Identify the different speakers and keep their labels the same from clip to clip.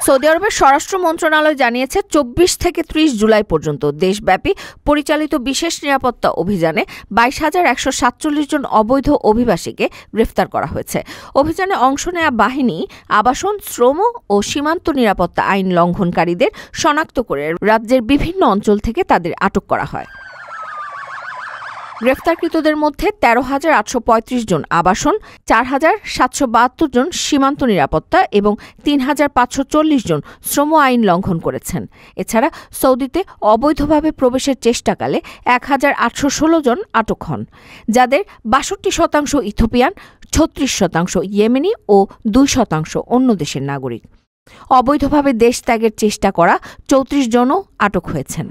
Speaker 1: Saudi আরবের স্বরাষ্ট্র মন্ত্রণালয় জানিয়েছে 24 থেকে 30 জুলাই পর্যন্ত দেশব্যাপী পরিচালিত বিশেষ নিরাপত্তা অভিযানে 22,147 জন অবৈধ অভিবাসীকে গ্রেফতার করা হয়েছে। অভিযানে অংশ নেওয়া বাহিনী আবাসন, শ্রম ও সীমান্ত নিরাপত্তা আইন লঙ্ঘনকারীদের শনাক্ত করে রাজ্যের বিভিন্ন অঞ্চল থেকে তাদের আটক করা হয়। গ্রেফতারকৃতদের মধ্যে 13,835 জন আবাসন, 4,772 জন সীমান্ত নিরাপত্তা এবং 3,540 জন শ্রম আইন লঙ্ঘন করেছেন। এছাড়া সৌদিতে অবৈধভাবে প্রবেশের চেষ্টাকালে 1,816 জন আটক হন, যাদের 62% ইথিওপিয়ান, 36% ইয়েমেনি ও 2% অন্য দেশের নাগরিক। অবৈধভাবে দেশ ত্যাগের চেষ্টা করা 34 জনও আটক হয়েছেন।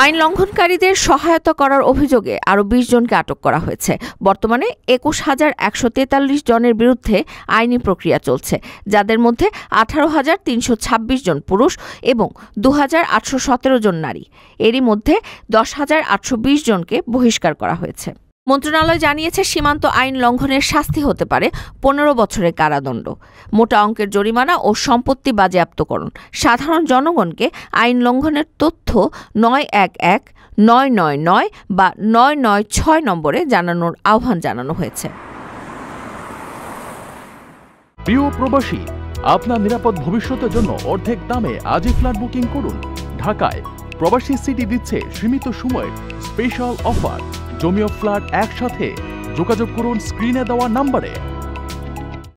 Speaker 1: আইন লঙ্ঘনকারীদের সহায়তা করার অভিযোগে আরও 20 জনকে আটক করা হয়েছে। বর্তমানে 21,143 জনের বিরুদ্ধে আইনি প্রক্রিয়া চলছে, যাদের মধ্যে 18,326 জন পুরুষ এবং 2,817 জন নারী। এরই মধ্যে 10,820 জনকে বহিষ্কার করা হয়েছে। মন্ত্রণালয় জানিয়েছে, সীমান্ত আইন লঙ্ঘনের শাস্তি হতে পারে 15 বছরের কারাদণ্ড, মোটা অঙ্কের জরিমানা ও সম্পত্তি বাজেয়াপ্তকরণ। সাধারণ জনগণকে আইন লঙ্ঘনের তথ্য 911, 999 বা 996 নম্বরে জানানোর আহ্বান জানানো হয়েছে।
Speaker 2: প্রিয় প্রবাসী, আপনার নিরাপদ ভবিষ্যতের জন্য অর্ধেক দামে আজই ফ্ল্যাট বুকিং করুন। ঢাকায় প্রবাসী সিটি দিচ্ছে সীমিত সময়ের স্পেশাল অফার। জমি ও ফ্ল্যাট একসাথে। যোগাযোগ করুন স্ক্রিনে দেওয়া নম্বরে।